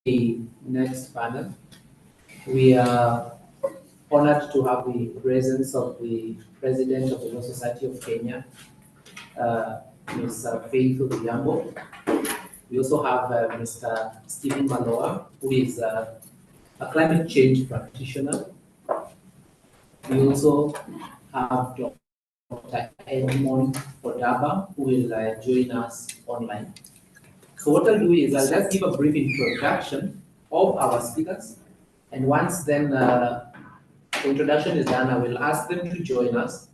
the next panel. We are honored to have the presence of the President of the Law Society of Kenya, Mr. Faith Oduyambo. We also have Mr. Stephen Mallowa, who is a climate change practitioner. We also have Dr. Edmond Odaba, who will join us online. So what I'll do is I'll just give a brief introduction of our speakers, and once then the introduction is done, I will ask them to join us,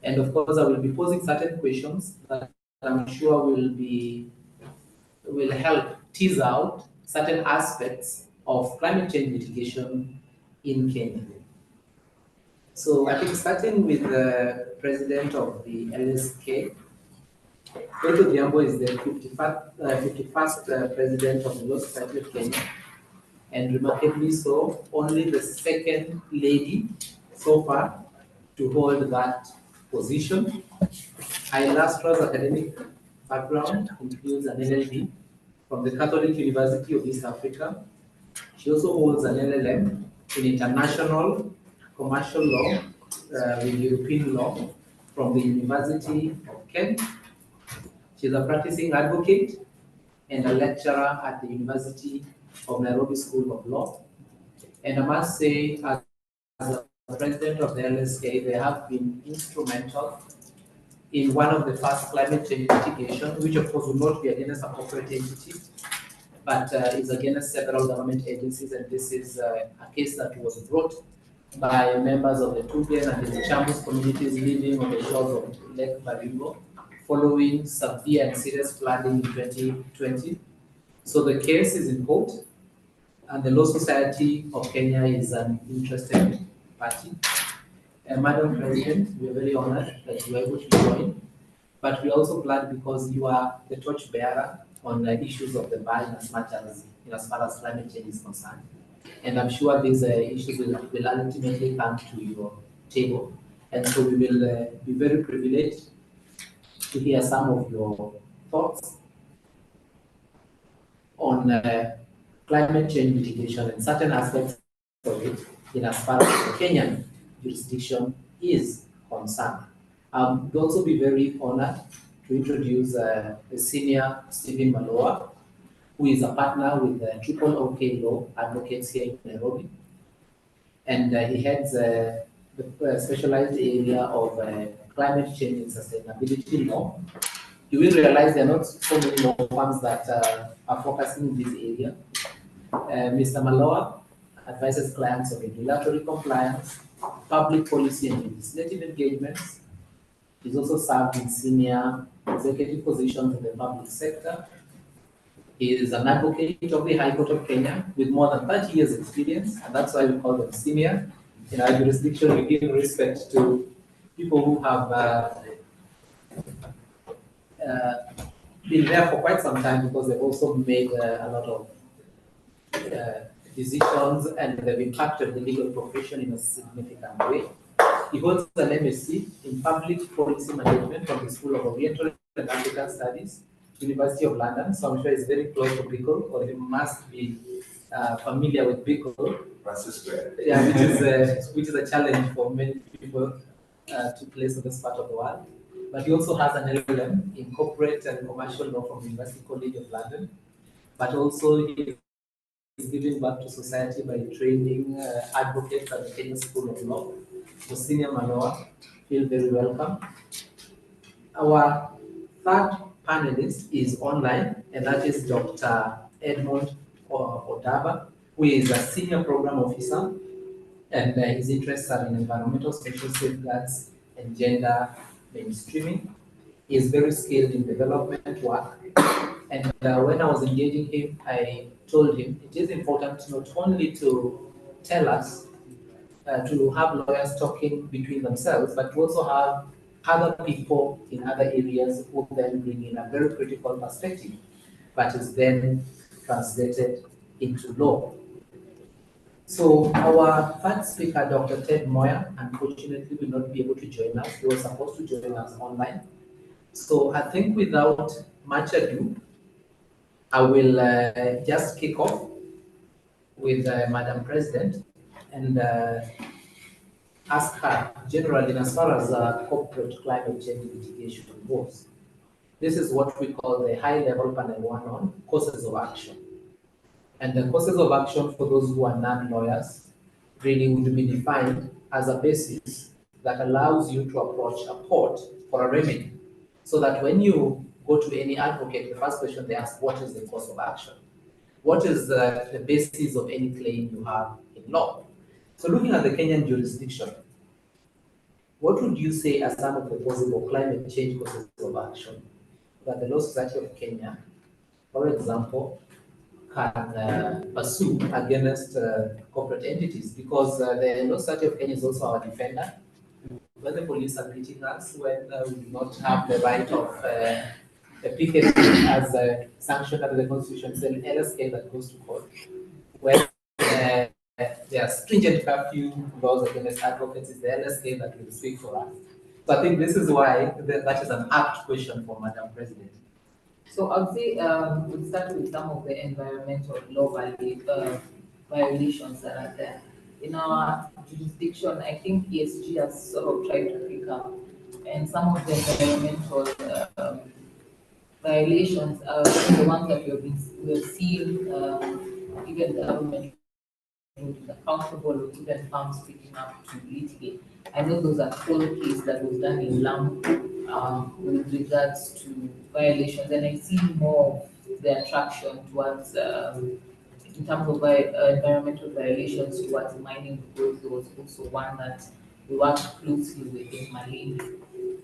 and of course I will be posing certain questions that I'm sure will help tease out certain aspects of climate change mitigation in Kenya. So I think starting with the president of the LSK, Faith Oduyambo is the 51st president of the Law Society of Kenya, and remarkably so, only the second lady so far to hold that position. Her illustrious academic background includes an LLB from the Catholic University of East Africa. She also holds an LLM in international commercial law with European law from the University of Kent. She's a practicing advocate and a lecturer at the University of Nairobi School of Law. And I must say, as the president of the LSK, they have been instrumental in one of the first climate change litigation, which of course will not be against a corporate entity, but is against several government agencies. And this is a case that was brought by members of the Tugen and the Chambers communities living on the shores of Lake Baringo, following severe and serious flooding in 2020. So the case is in court, and the Law Society of Kenya is an interested party. Madam President, we are very honored that you are able to join, but we are also glad because you are the torchbearer on the issues of the BIICL as far as climate change is concerned. And I'm sure these issues will ultimately come to your table. And so we will be very privileged to hear some of your thoughts on climate change mitigation and certain aspects of it in as far as the Kenyan jurisdiction is concerned. We'll also be very honored to introduce the senior Stephen Mallowa, who is a partner with TrippleOKLaw advocates here in Nairobi. And he heads the specialized area of climate change and sustainability law. You will realize there are not so many law firms that are focusing in this area. Mr. Mallowa advises clients on regulatory compliance, public policy and legislative engagements. He's also served in senior executive positions in the public sector. He is an advocate of the High Court of Kenya with more than 30 years experience, and that's why we call them senior. In our jurisdiction, we give respect to people who have been there for quite some time, because they've also made a lot of decisions and they've impacted the legal profession in a significant way. He holds an MSc in Public Policy Management from the School of Oriental and African Studies, University of London. So I'm sure he's very close to BIICL, or he must be familiar with BIICL. Yeah, which is a challenge for many people to place in this part of the world. But he also has an LLM in corporate and commercial law from the University College of London. But also he is giving back to society by training advocates at the Kenya School of Law. So Senior Mallowa, feel very welcome. Our third panelist is online, and that is Dr. Edmond Odaba, who is a senior program officer, and his interests are in environmental social safeguards and gender mainstreaming. He is very skilled in development work. And when I was engaging him, I told him it is important not only to tell us, to have lawyers talking between themselves, but to also have other people in other areas who then bring in a very critical perspective, but is then translated into law. So our third speaker, Dr. Ted Moya, unfortunately will not be able to join us. He was supposed to join us online. So I think without much ado, I will just kick off with Madam President and ask her generally as far as corporate climate change mitigation goes. This is what we call the high-level panel one on courses of action. And the courses of action for those who are non-lawyers really would be defined as a basis that allows you to approach a court for a remedy. So that when you go to any advocate, the first question they ask, what is the course of action? What is the basis of any claim you have in law? So looking at the Kenyan jurisdiction, what would you say are some of the possible climate change courses of action that the Law Society of Kenya, for example, can pursue against corporate entities? Because the Law Society of Kenya is also our defender. When the police are beating us, when we do not have the right of picketing as sanctioned under the Constitution, it's an LSK that goes to court. When there are stringent curfew laws against advocates, it's the LSK that will speak for us. So I think this is why that is an apt question for Madam President. So I would say we'll start with some of the environmental law violations that are there. In our jurisdiction, I think ESG has sort of tried to pick up, and some of the environmental violations are the ones that we have seen, even the government is accountable or even farms picking up to litigate. I know those are cold case that was done in Lamu with regards to violations, and I see more of the attraction towards, in terms of environmental violations towards mining, because there was also one that we worked closely with in Malindi.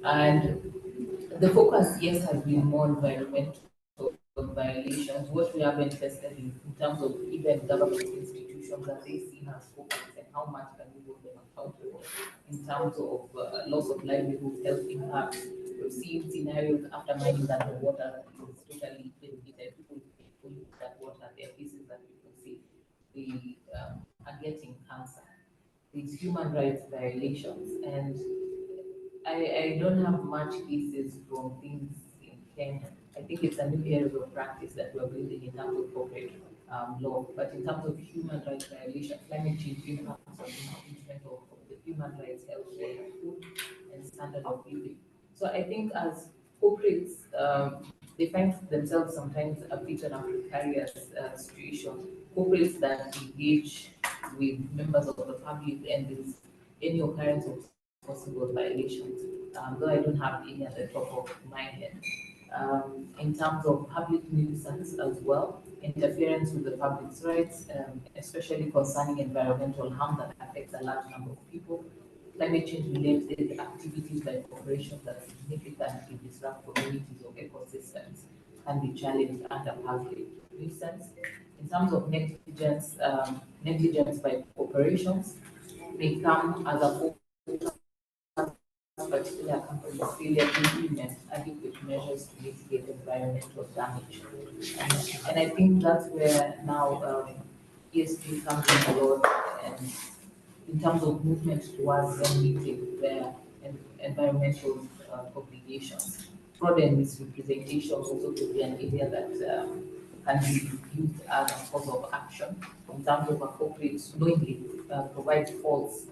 And the focus, yes, has been more environmental violations. What we have been tested in terms of even government institutions that they see as focus and how much can we hold them accountable in terms of loss of livelihood, health impact. We've seen scenarios after mining that the water is totally depleted. People pollute that water. There are cases that people say they are getting cancer. These human rights violations, and I don't have much cases from things in Kenya. I think it's a new area of practice that we're building in terms of corporate law. But in terms of human rights violation, climate change impacts on infringement of the human rights, health, food, and standard of living. So I think as corporates, they find themselves sometimes a bit in a precarious situation. Corporates that engage with members of the public and there's any occurrence of possible violations, though I don't have any at the top of my head. In terms of public nuisance as well, interference with the public's rights, especially concerning environmental harm that affects a large number of people, climate change related activities like corporations that significantly disrupt communities or ecosystems can be challenged under public nuisance. In terms of negligence, negligence by corporations may come as a particular companies failure to implement adequate measures to mitigate environmental damage. And I think that's where now ESG comes in a lot, and in terms of movement towards them meeting their environmental obligations. Fraud and misrepresentation also could be an area that can be used as a cause of action in terms of a corporate knowingly provide false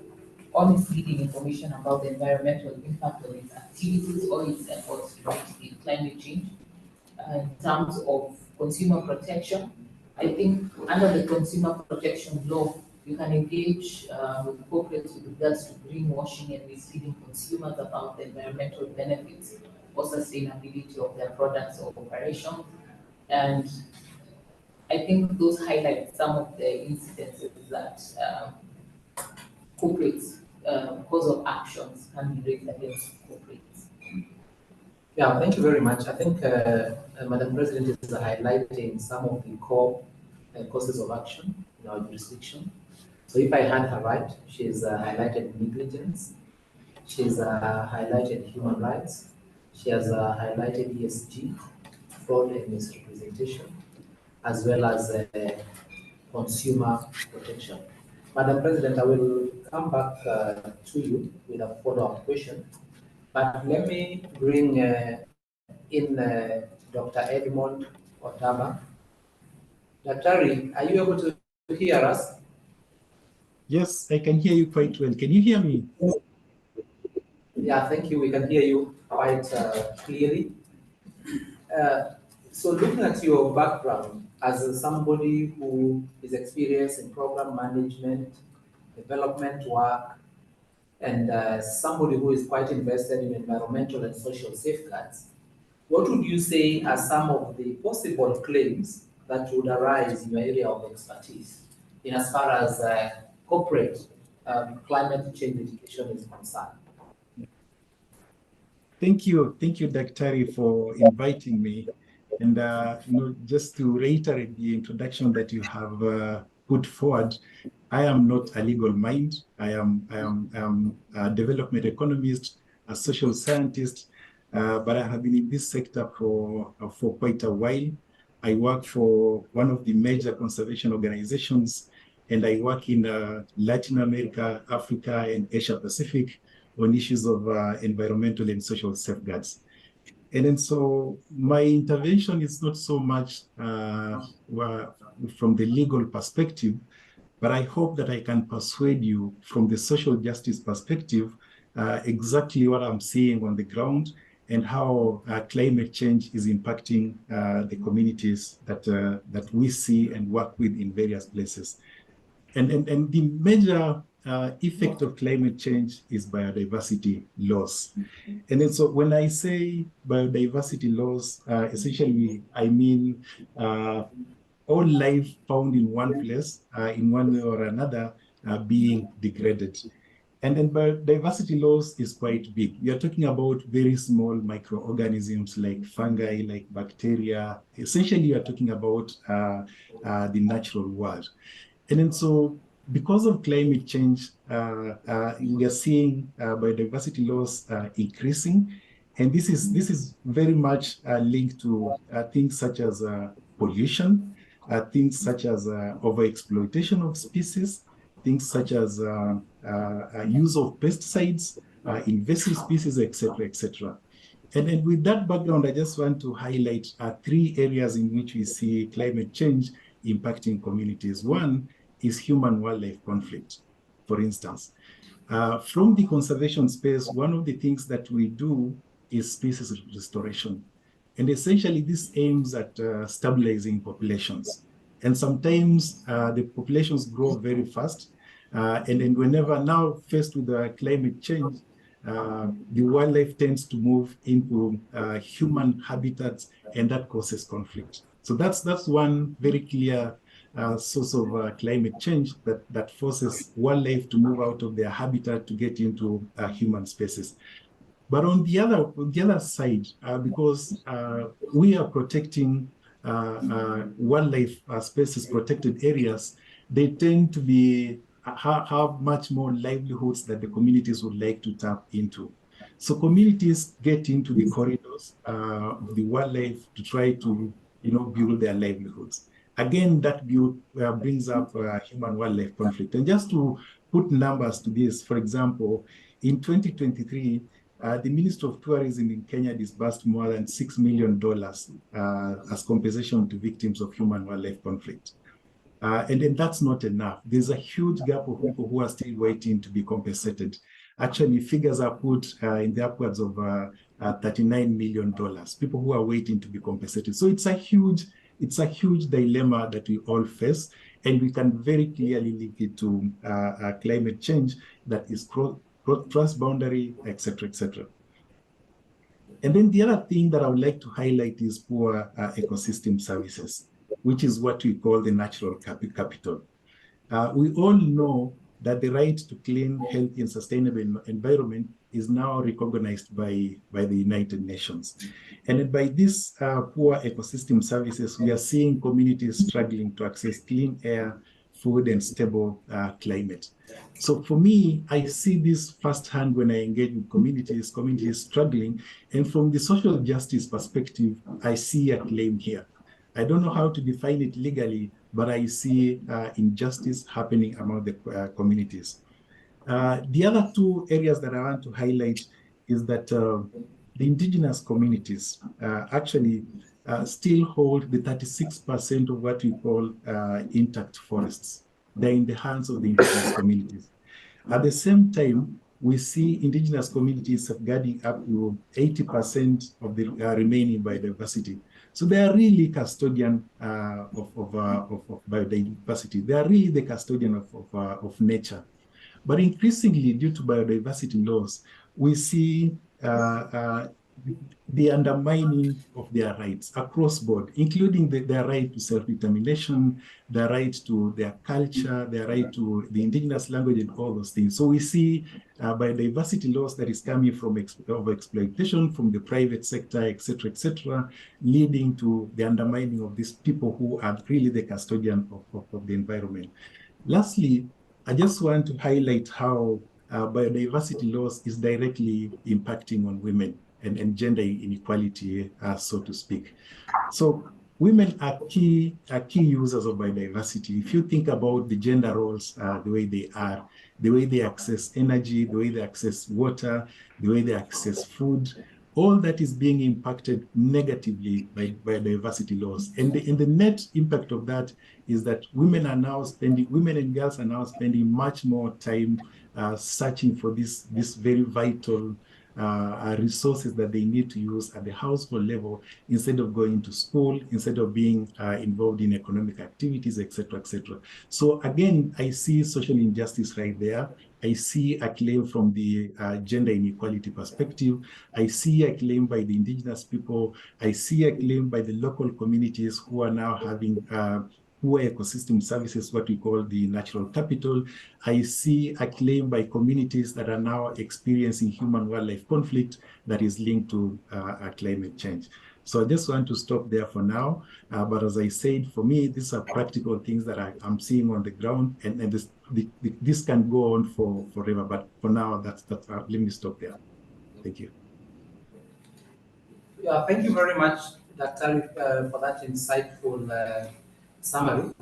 or misleading information about the environmental impact of its activities or its efforts to mitigate climate change. In terms of consumer protection, I think under the consumer protection law, you can engage with corporates with regards to greenwashing and misleading consumers about the environmental benefits or sustainability of their products or operations. And I think those highlight some of the incidences that corporates, cause of actions can be raised against corporates. Yeah, thank you very much. I think Madam President is highlighting some of the core causes of action in our jurisdiction. So if I had her right, she's highlighted negligence, she's highlighted human rights, she has highlighted ESG, fraud and misrepresentation, as well as consumer protection. Madam President, I will come back to you with a follow-up question, but let me bring in Dr. Edmond Odaba. Dr. Are you able to you hear us? Yes, I can hear you quite well. Can you hear me? Yeah, thank you. We can hear you quite clearly. Uh, so looking at your background as somebody who is experienced in program management, development work, and somebody who is quite invested in environmental and social safeguards, what would you say are some of the possible claims that would arise in your area of expertise in as far as corporate climate change education is concerned? Thank you, Dr. for inviting me. And just to reiterate the introduction that you have put forward, I am not a legal mind. I am a development economist, a social scientist, but I have been in this sector for quite a while. I work for one of the major conservation organizations, and I work in Latin America, Africa, and Asia Pacific on issues of environmental and social safeguards. And then so my intervention is not so much from the legal perspective, but I hope that I can persuade you from the social justice perspective exactly what I'm seeing on the ground and how climate change is impacting the communities that we see and work with in various places. And the major effect of climate change is biodiversity loss. And then so when I say biodiversity loss, essentially I mean all life found in one place, in one way or another, being degraded. And then biodiversity loss is quite big. You're talking about very small microorganisms like fungi, like bacteria. Essentially, you're talking about the natural world. And then so because of climate change, we are seeing biodiversity loss increasing. And this is very much linked to things such as pollution, things such as overexploitation of species, things such as use of pesticides, invasive species, etc., etc. And with that background, I just want to highlight three areas in which we see climate change impacting communities. One is human-wildlife conflict, for instance. From the conservation space, one of the things that we do is species restoration. And essentially, this aims at stabilizing populations. And sometimes the populations grow very fast. And then whenever now faced with climate change, the wildlife tends to move into human habitats, and that causes conflict. So that's one very clear source of climate change that forces wildlife to move out of their habitat to get into human spaces. But on the other side, because we are protecting wildlife spaces, protected areas, they tend to be have much more livelihoods that the communities would like to tap into. So communities get into the corridors of the wildlife to try to build their livelihoods. Again, that brings up human-wildlife conflict. And just to put numbers to this, for example, in 2023, the Ministry of Tourism in Kenya disbursed more than $6 million as compensation to victims of human-wildlife conflict. And then that's not enough. There's a huge gap of people who are still waiting to be compensated. Actually, figures are put in the upwards of $39 million, people who are waiting to be compensated. So it's a huge dilemma that we all face, and we can very clearly link it to climate change that is cross-boundary, etc., etc. And then the other thing that I would like to highlight is poor ecosystem services, which is what we call the natural capital. We all know that the right to clean, healthy, and sustainable environment is now recognized by the United Nations. And by this poor ecosystem services, we are seeing communities struggling to access clean air, food, and stable climate. So for me, I see this firsthand when I engage with communities struggling. And from the social justice perspective, I see a claim here. I don't know how to define it legally, but I see injustice happening among the communities. The other two areas that I want to highlight is that the indigenous communities, actually, still hold the 36% of what we call intact forests. They're in the hands of the indigenous communities. At the same time, we see indigenous communities safeguarding up to 80% of the remaining biodiversity. So they are really custodian of biodiversity. They are really the custodian of nature. But increasingly, due to biodiversity laws, we see the undermining of their rights across board, including their right to self-determination, their right to their culture, their right to the indigenous language, and all those things. So we see biodiversity laws that is coming from exploitation from the private sector, et cetera, leading to the undermining of these people who are really the custodian of the environment. Lastly, I just want to highlight how biodiversity laws is directly impacting on women and gender inequality, so to speak. So women are key users of biodiversity. If you think about the gender roles, the way they are, the way they access energy, the way they access water, the way they access food, all that is being impacted negatively by biodiversity laws. And the net impact of that is that women and girls are now spending much more time searching for these very vital resources that they need to use at the household level instead of going to school, instead of being involved in economic activities, et cetera, et cetera. So again, I see social injustice right there. I see a claim from the gender inequality perspective. I see a claim by the indigenous people. I see a claim by the local communities who are now having poor ecosystem services, what we call the natural capital. I see a claim by communities that are now experiencing human-wildlife conflict that is linked to climate change. So I just want to stop there for now. But as I said, for me, these are practical things that I'm seeing on the ground, and this can go on forever. But for now, that's let me stop there. Thank you. Yeah, thank you very much, Dr. for that insightful summary.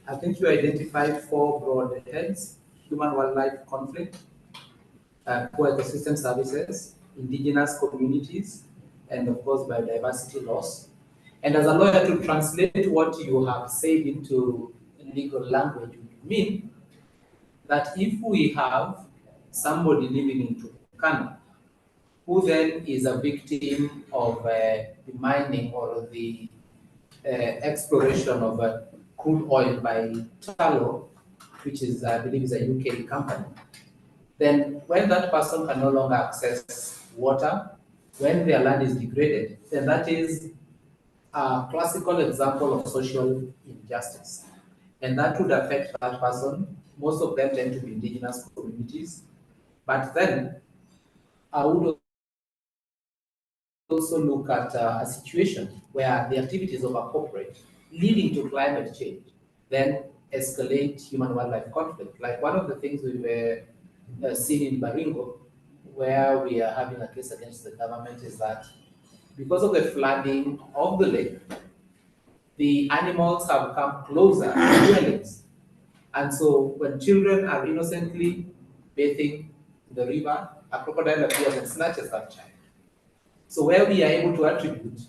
I think you identified 4 broad heads: human-wildlife conflict, poor ecosystem services, indigenous communities, and of course biodiversity loss. And as a lawyer, to translate what you have said into legal language would mean that if we have somebody living in Turkana who then is a victim of the mining or the exploration of crude oil by TrippleOKLaw, which is, I believe, is a UK company, then when that person can no longer access water, when their land is degraded, then that is a classical example of social injustice. And that would affect that person. Most of them tend to be indigenous communities. But then I would also look at a situation where the activities of a corporate leading to climate change then escalate human-wildlife conflict. Like one of the things we've seen in Baringo, where we are having a case against the government, is that because of the flooding of the lake, the animals have come closer to dwellings. And so when children are innocently bathing in the river, a crocodile appears and snatches that child. So where we are able to attribute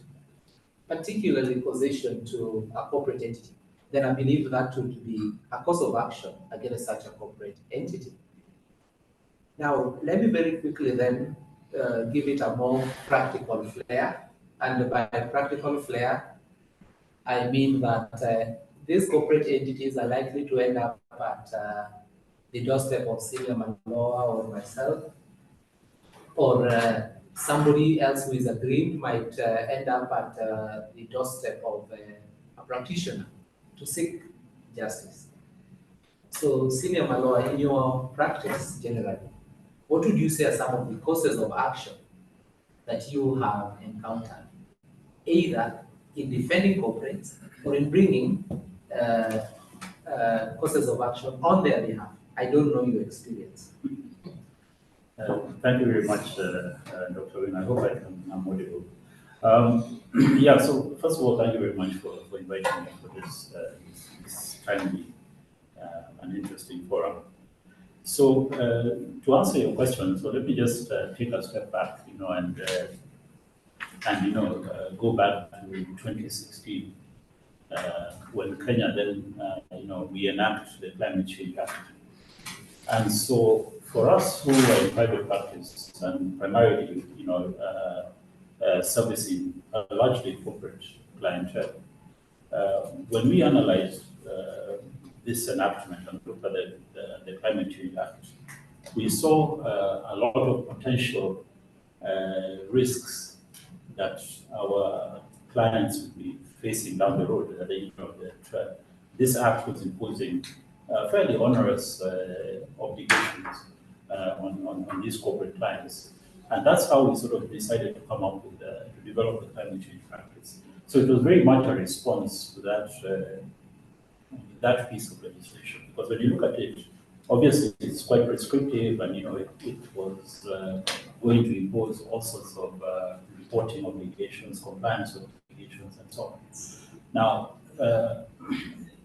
particularly causation to a corporate entity, then I believe that would be a cause of action against such a corporate entity. Now, let me very quickly then give it a more practical flair. And by practical flair, I mean that these corporate entities are likely to end up at the doorstep of Senior Mallowa or myself, or somebody else who is aggrieved might end up at the doorstep of a practitioner to seek justice. So, Senior Mallowa, in your practice generally, what would you say are some of the causes of action that you have encountered, either in defending corporates or in bringing causes of action on their behalf? I don't know your experience. Thank you very much, Dr. Owino. I hope I'm audible. Yeah, so first of all, thank you very much for inviting me for this timely and interesting forum. So to answer your question, so let me just take a step back, and and go back to 2016 when Kenya then we enact the Climate Change Act. And so for us who are in private practice and primarily servicing a largely corporate clientele, when we analyzed this enactment and looked at the Climate Change Act, we saw a lot of potential risks that our clients would be facing down the road. That this act was imposing fairly onerous obligations on these corporate clients. And that's how we sort of decided to come up with, to develop the climate change practice. So it was very much a response to that piece of legislation. Because when you look at it, obviously it's quite prescriptive, and it was going to impose all sorts of reporting obligations, compliance obligations, and so on. Now,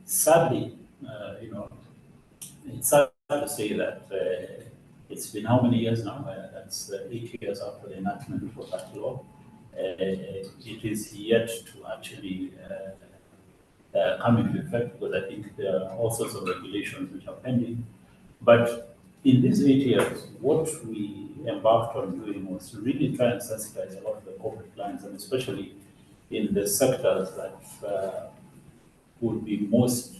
sadly, it's sad to say that it's been how many years now? That's 8 years after the enactment of that law. It is yet to actually come into effect, because I think there are all sorts of regulations which are pending. But in these 8 years, what we embarked on doing was to really try and sensitize a lot of the corporate clients, and especially in the sectors that would be most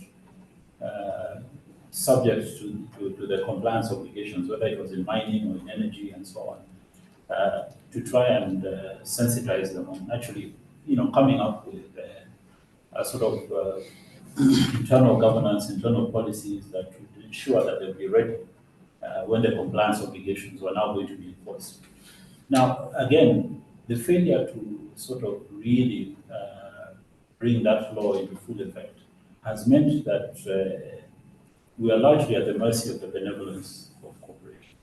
subject to the compliance obligations, whether it was in mining or in energy and so on, to try and sensitize them on actually, coming up with a sort of internal governance, internal policies that would ensure that they'll be ready when the compliance obligations were now going to be enforced. Now, again, the failure to sort of really bring that law into full effect has meant that we are largely at the mercy of the benevolence of corporations.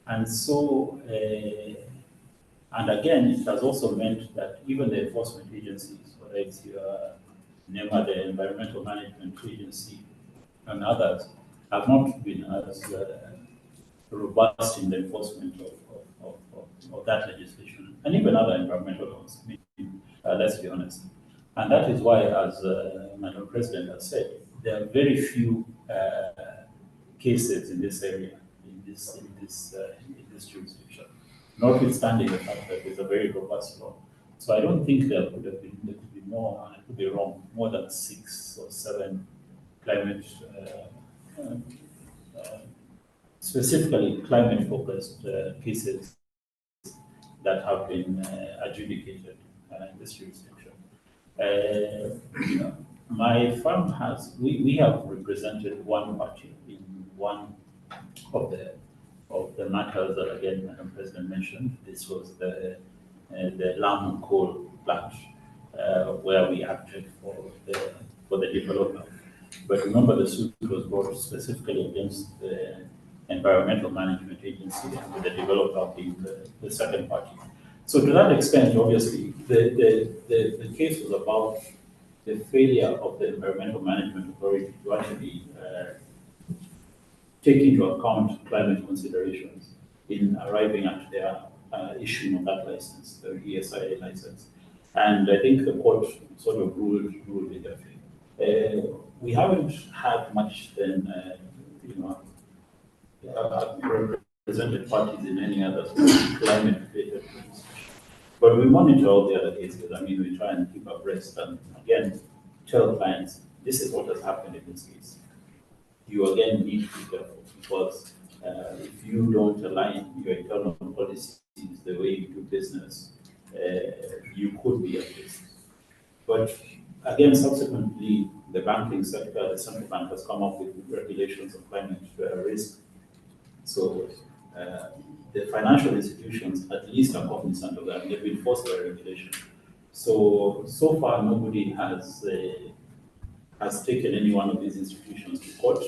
And so, and again, it has also meant that even the enforcement agencies, whether it's your NEMA, the Environmental Management Agency, and others, have not been as robust in the enforcement of that legislation, and even other environmental laws, let's be honest. And that is why, as Madam President has said, there are very few cases in this area, in this jurisdiction, notwithstanding the fact that there's a very robust law. So I don't think there could be more, I could be wrong, more than 6 or 7 climate, specifically climate-focused cases that have been adjudicated in this jurisdiction. My firm we have represented one party in one of the matters that, again, Madam President mentioned. This was the Lamu coal plant, where we acted for the developer. But remember, the suit was brought specifically against the Environmental Management Agency, and the developer being the second party. So to that extent, obviously, the case was about the failure of the Environmental Management Authority to actually take into account climate considerations in arriving at their issuing of that license, the ESIA license. And I think the court sort of ruled in their favor. We haven't had much then, represented parties in any other climate-related things. But we monitor all the other cases. I mean, we try and keep abreast and, again, tell clients, this is what has happened in this case. You, again, need to be careful, because if you don't align your internal policies, the way you do business, you could be at risk. But, again, subsequently, the banking sector, the central bank has come up with regulations of climate risk. So the financial institutions at least are cognizant of that. They've been forced by regulation. So far, nobody has taken any one of these institutions to court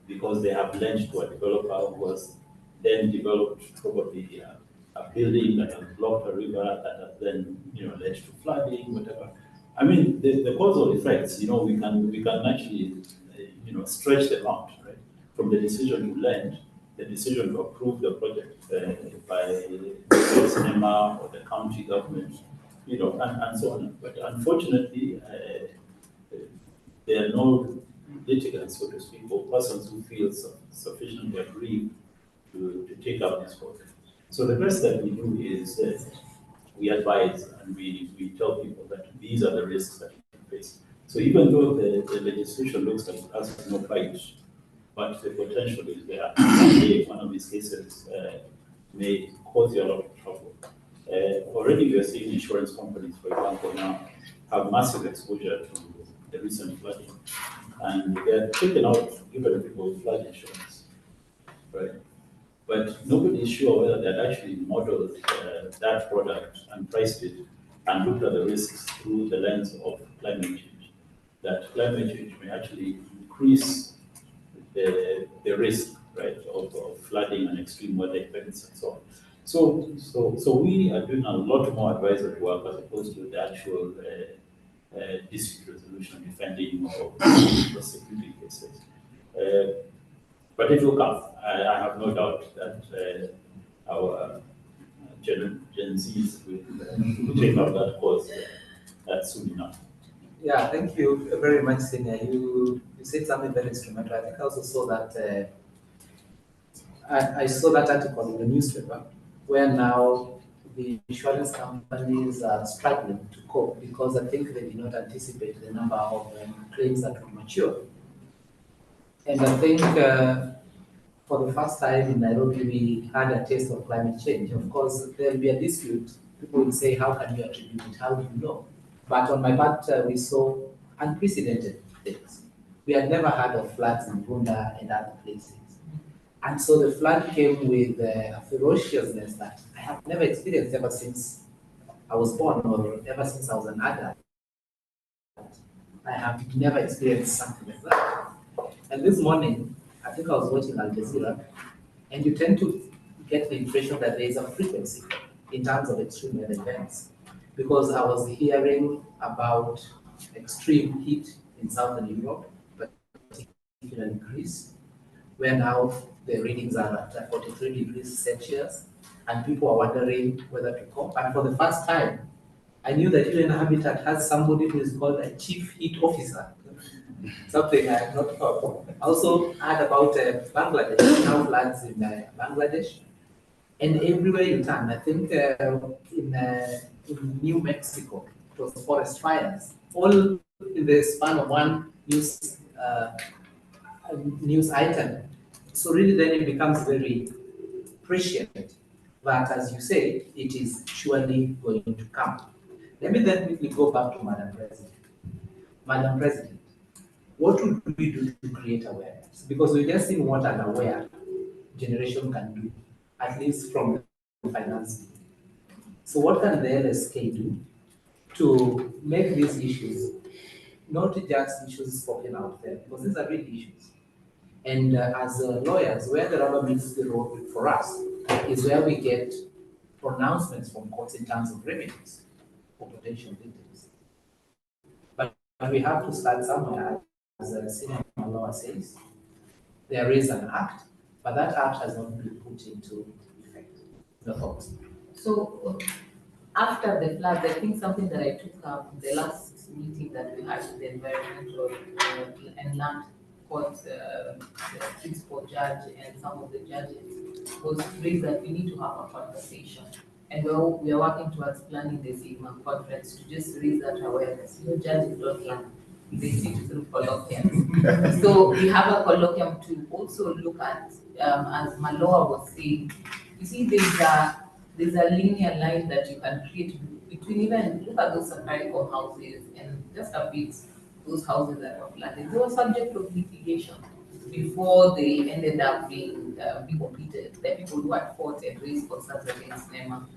because they have lent to a developer who has then developed probably a building that has blocked a river that has then led to flooding, whatever. I mean, the causal effects, we can actually stretch them out, right? From the decision to lend, the decision to approve the project by the cinema or the county government, and so on. But unfortunately, there are no litigants, so to speak, or persons who feel sufficiently aggrieved to take up this work. So the best that we do is we advise and we tell people that these are the risks that you can face. So even though the legislation looks like it has no fight, but the potential is there. One of these cases may cause you a lot of trouble. Already we are seeing insurance companies, for example, now have massive exposure to the recent flooding, and they're taking out even people flood insurance, right? But nobody is sure whether they'd actually modeled that product and priced it and looked at the risks through the lens of climate change. That climate change may actually increase the risk, right, of flooding and extreme weather events and so on. So we are doing a lot more advisory work as opposed to the actual dispute resolution, defending or prosecuting cases. But it will come. I have no doubt that our Gen Zs will take up that cause soon enough. Yeah, thank you very much, Senior. You said something very instrumental. I think I also saw that I saw that article in the newspaper where now the insurance companies are struggling to cope because I think they did not anticipate the number of claims that would mature. And I think for the first time in Nairobi, we had a taste of climate change. Of course, there will be a dispute. People will say, how can you attribute it? How do you know? But on my part, we saw unprecedented things. We had never heard of floods in Bunda and other places. And so the flood came with a ferociousness that I have never experienced ever since I was born or ever since I was an adult. I have never experienced something like that. And this morning, I think I was watching Al Jazeera, and you tend to get the impression that there is a frequency in terms of extreme weather events. Because I was hearing about extreme heat in Southern Europe, particularly in Greece, where now the readings are at 43 degrees Celsius, and people are wondering whether to cope. And for the first time, I knew that UN Habitat has somebody who is called a chief heat officer, something I had not thought. I also heard about Bangladesh, now floods in Bangladesh. And everywhere you turn, I think in New Mexico, it was forest fires, all in the span of one news item. So really then it becomes very prescient that, as you say, it is surely going to come. Let me then quickly go back to Madam President. Madam President, what would we do to create awareness? Because we've just seen what an aware generation can do, at least from the finance. So what can the LSK do to make these issues not just issues spoken out there, because these are real issues. And as lawyers, where the rubber meets the road for us is where we get pronouncements from courts in terms of remedies for potential victims. But we have to start somewhere, as Senior Mallowa says. There is an act, but that act has not been put into effect. The thoughts. So after the floods, I think something that I took up the last meeting that we had with the environmental and land court, the principal judge and some of the judges was to raise that we need to have a conversation. And we are working towards planning the Sigma conference to just raise that awareness. You know, judges don't learn. They sit through colloquium. So we have a colloquium to also look at, as Mallowa was saying, you see there's a linear line that you can create between even, look at those sabbatical houses and just a bit, those houses that were flooded. They were subject to litigation before they ended up being completed. The people who had fought and raised concerns against NEMA.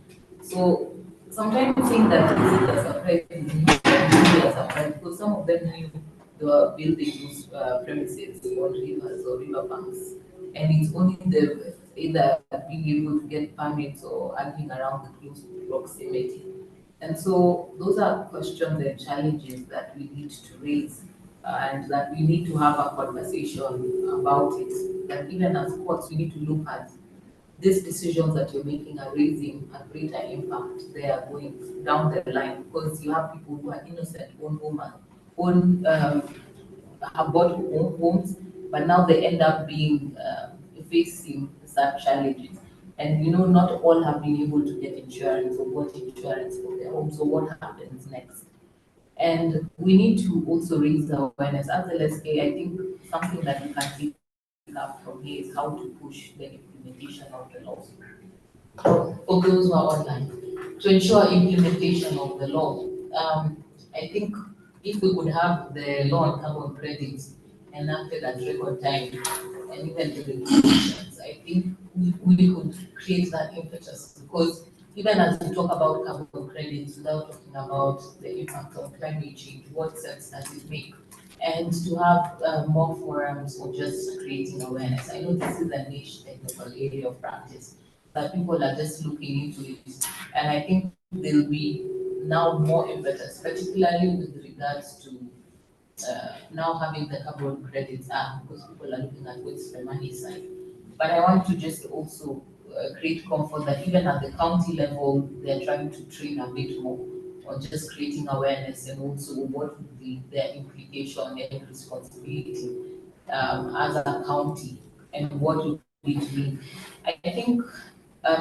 So sometimes I think that this is a surprise, is not really a surprise, because some of them knew they were building those premises on rivers or river banks. And it's only the either being able to get permits or acting around the close proximity. And so those are questions and challenges that we need to raise and that we need to have a conversation about it. That even as courts, we need to look at these decisions that you're making are raising a greater impact. They are going down the line because you have people who are innocent, have bought homes, but now they end up being facing such challenges. And not all have been able to get insurance or bought insurance for their home. So what happens next? And we need to also raise awareness. As LSK, I think something that we can take up from here is how to push the implementation of the laws. For those who are online, to ensure implementation of the law. I think if we could have the law on carbon credits enacted at record time and even the regulations, I think we could create that impetus because even as we talk about carbon credits without talking about the impact of climate change, what sense does it make? And to have more forums for just creating awareness. I know this is a niche technical area of practice, that people are just looking into it. And I think there'll be now more impetus, particularly with regards to now having the carbon credits act, because people are looking at what's the money side. But I want to just also create comfort that even at the county level, they're trying to train a bit more on just creating awareness and also what would be their implication and responsibility as a county and what would it mean. I think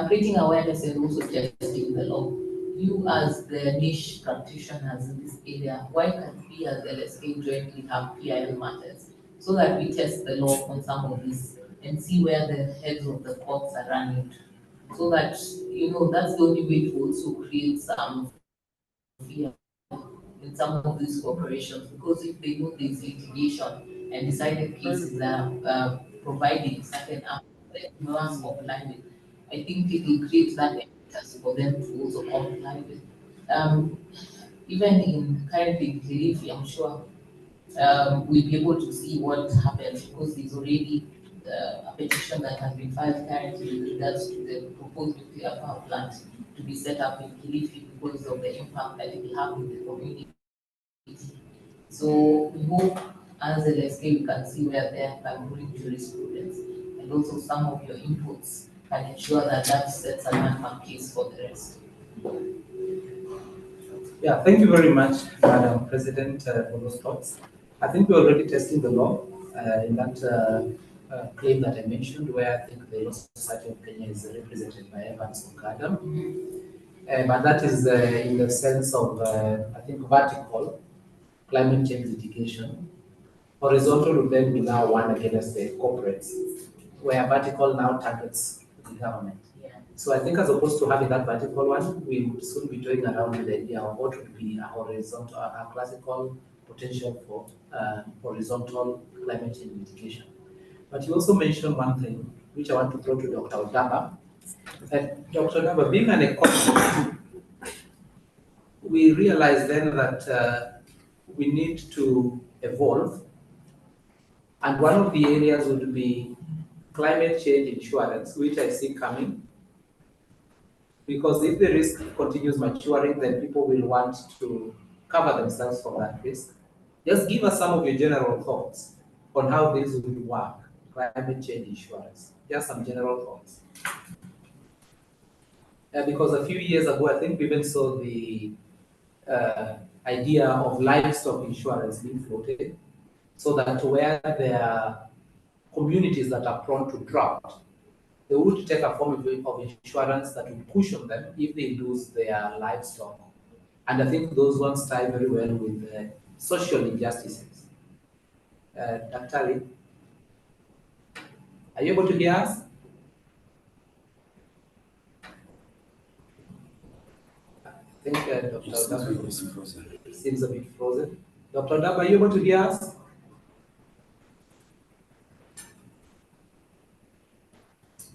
creating awareness and also testing the law. You as the niche practitioners in this area, why can't we as LSK jointly have PIL matters so that we test the law on some of this and see where the heads of the courts are running to? So that, that's the only way to also create some fear in some of these corporations, because if they know there's litigation and decided cases are providing certain nuance of climate, I think it will create that impetus for them to also comply with. Um, Even in currently Kilifi, I'm sure we'll be able to see what happens because there's already a petition that has been filed currently with regards to the proposed nuclear power plant to be set up in Kilifi because of the impact that it will have with the community. So we hope as a LSK we can see where they are bring jurisprudence and also some of your inputs can ensure that that sets a landmark case for the rest. Yeah, thank you very much, Madam President, for those thoughts. I think we're already testing the law in that claim that I mentioned, where I think the Law Society of Kenya is represented by Evans Okada. But that is in the sense of, I think, vertical climate change litigation. Horizontal would then be now one against the corporates, where vertical now targets the government. So I think as opposed to having that vertical one, we would soon be toying around with the idea of what would be a horizontal, a classical potential for horizontal climate change mitigation. But you also mentioned one thing, which I want to throw to Dr. Odaba. Dr. Odaba, being an economist, we realize then that we need to evolve. And one of the areas would be climate change insurance, which I see coming. Because if the risk continues maturing, then people will want to cover themselves from that risk. Just give us some of your general thoughts on how this will work, climate change insurance. Just some general thoughts. Because a few years ago, I think we even saw the idea of livestock insurance being floated, so that where there are communities that are prone to drought, they would take a form of insurance that would cushion them if they lose their livestock. And I think those ones tie very well with social injustices. Daktari, are you able to hear us? I think Dr. Odaba seems a bit frozen. Dr. Odaba, are you able to hear us?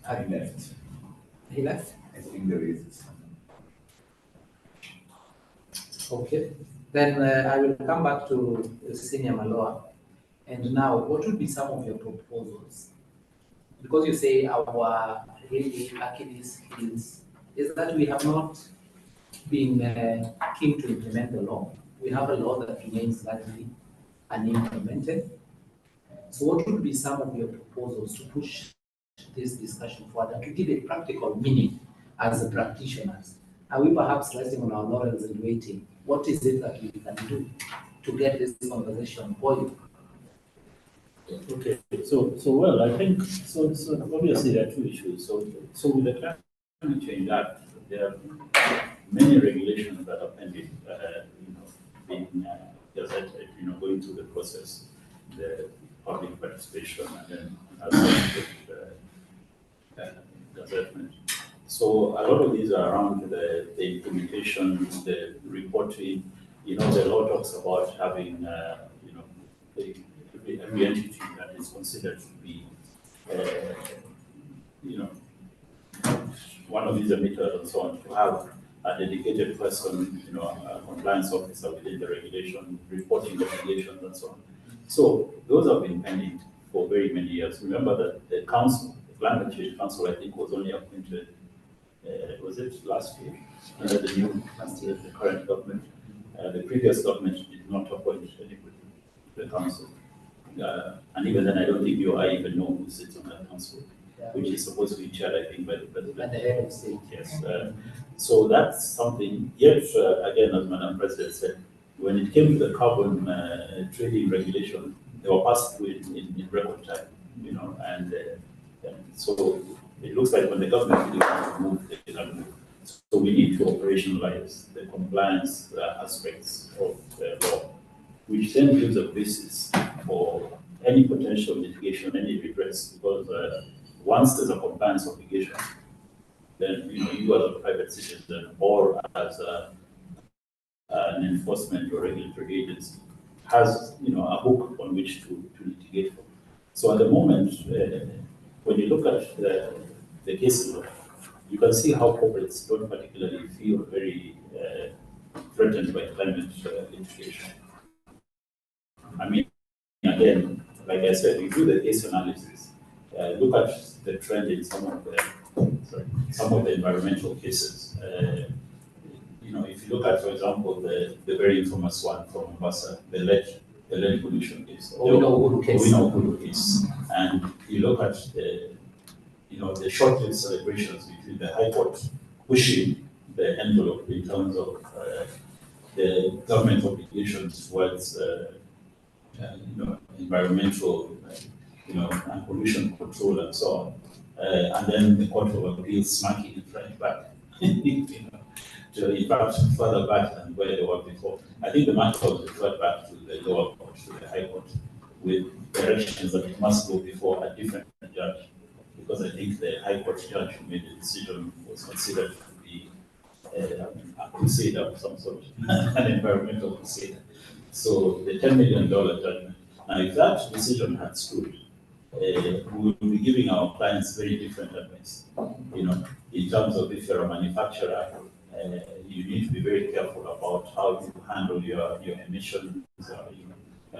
He left. He left? I think there is. Okay. Then I will come back to Senior Mallowa. And now, what would be some of your proposals? Because you say our really Achilles heels is that we have not been keen to implement the law. We have a law that remains largely and implemented. So what would be some of your proposals to push this discussion forward and to give it practical meaning as a practitioners? Are we perhaps resting on our laurels and waiting? What is it that we can do to get this conversation going? Okay, so well, I think so obviously there are two issues. So with the Climate Change Act, there are many regulations that are pending, being gazetted, going through the process, the public participation, and then gazettement. So a lot of these are around the implementation, the reporting. The law talks about having, every entity that is considered to be, one of these emitters and so on, to have a dedicated person, a compliance officer within the regulation, reporting obligations and so on. So those have been pending for very many years. Remember that the council, the Climate Change Council, I think was only appointed, was it last year? Under the new, the current government. The previous government did not appoint anybody to the council. And even then, I don't think I even know who sits on that council, which is supposed to be chaired, I think, by the president. At the head of state. Yes. So that's something. Yet, again, as Madam President said, when it came to the carbon trading regulation, they were passed through in record time, and so it looks like when the government really wants to move, they can move. So we need to operationalize the compliance aspects of the law, which then gives a basis for any potential litigation, any redress, because once there's a compliance obligation, then you as a private citizen or as an enforcement or regulatory agency has a hook on which to litigate for. So at the moment, when you look at the case law, you can see how corporates don't particularly feel very threatened by climate litigation. I mean, again, like I said, you do the case analysis, look at the trend in some of the environmental cases. If you look at, for example, the very infamous one from Mombasa, the lead pollution case, Owino case, and you look at the short-lived celebrations between the High Court pushing the envelope in terms of the government obligations towards environmental, and pollution control and so on, and then the Court of Appeal smacking it right back, in fact further back than where they were before. I think the matter was referred back to the lower court, to the High Court, with directions that it must go before a different judge, because I think the High Court judge who made the decision was considered to be a crusader of some sort, an environmental crusader. So the $10 million judgment. Now, if that decision had stood, we would be giving our clients very different advice. In terms of if you're a manufacturer, you need to be very careful about how you handle your emissions,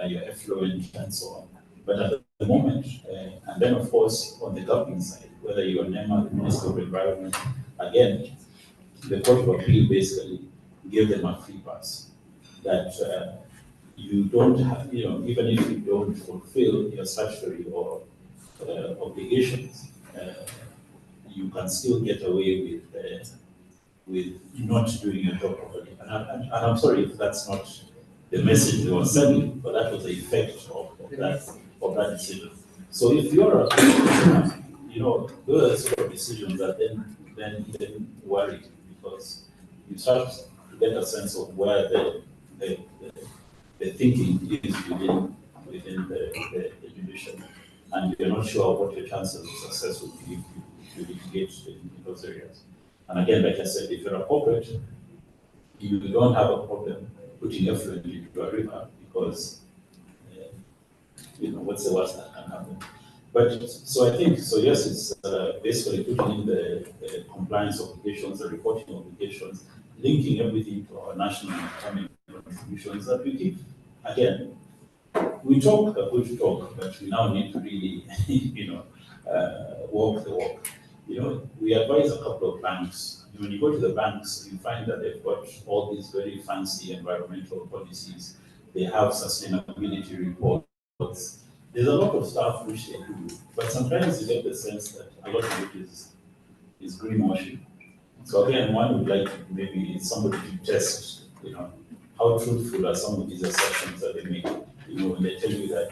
your effluent, and so on. But at the moment, and then of course on the government side, whether you're NEMA, the Minister of Environment, again, the Court of Appeal basically gave them a free pass that you don't have, even if you don't fulfill your statutory or obligations, you can still get away with not doing your job properly. And I'm sorry if that's not the message they were sending, but that was the effect of that decision. So if you're a those are sort of decisions that then worry, because you start to get a sense of where the thinking is within the judiciary, and you're not sure what your chances of success would be if you litigate in those areas. And again, like I said, if you're a corporate, you don't have a problem putting effluent into a river, because what's the worst that can happen? But so I think, so yes, it's basically putting in the compliance obligations, the reporting obligations, linking everything to our national economic contributions that we give. Again, we talk a good talk, but we now need to really, walk the walk. We advise a couple of banks. When you go to the banks, you find that they've got all these very fancy environmental policies, They have sustainability reports. There's a lot of stuff which they do, but sometimes you get the sense that a lot of it is greenwashing. So again, one would like to maybe somebody to test, how truthful are some of these assumptions that they make. When they tell you that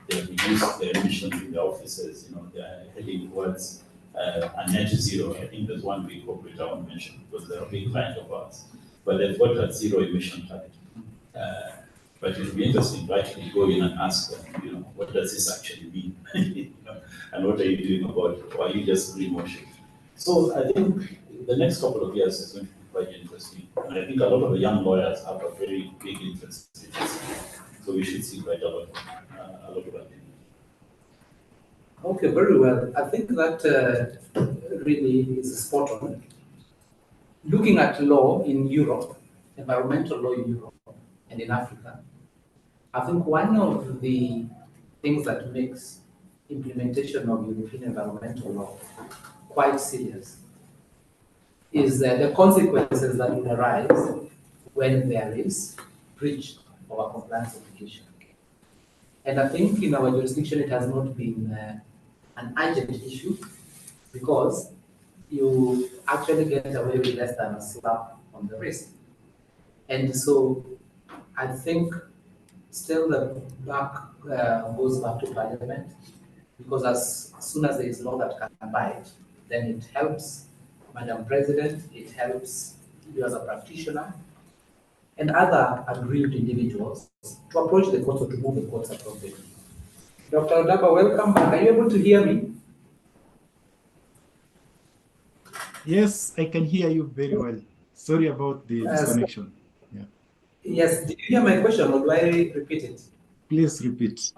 they've reduced their emissions in their offices, they're heading towards a net zero. I think there's one big corporate I won't mention because they're a big client of ours, but they've got a zero emission target. But it would be interesting to actually go in and ask them, what does this actually mean? And what are you doing about it? Or are you just greenwashing? So I think the next couple of years is going to be quite interesting. And I think a lot of the young lawyers have a very big interest in this. So we should see quite a lot of that. Okay, very well. I think that really is spot on. Looking at law in Europe, environmental law in Europe and in Africa, I think one of the things that makes implementation of European environmental law quite serious is the consequences that will arise when there is breach of a compliance obligation. And I think in our jurisdiction it has not been an urgent issue because you actually get away with less than a slap on the wrist. And so I think still the buck goes back to Parliament, because as soon as there is law that can bite, then it helps Madam President, it helps you as a practitioner, and other aggrieved individuals to approach the courts or to move the courts appropriately. Dr. Odaba, welcome back. Are you able to hear me? Yes, I can hear you very well. Sorry about the disconnection. Yeah. Yes, did you hear my question or do I repeat it? Please repeat.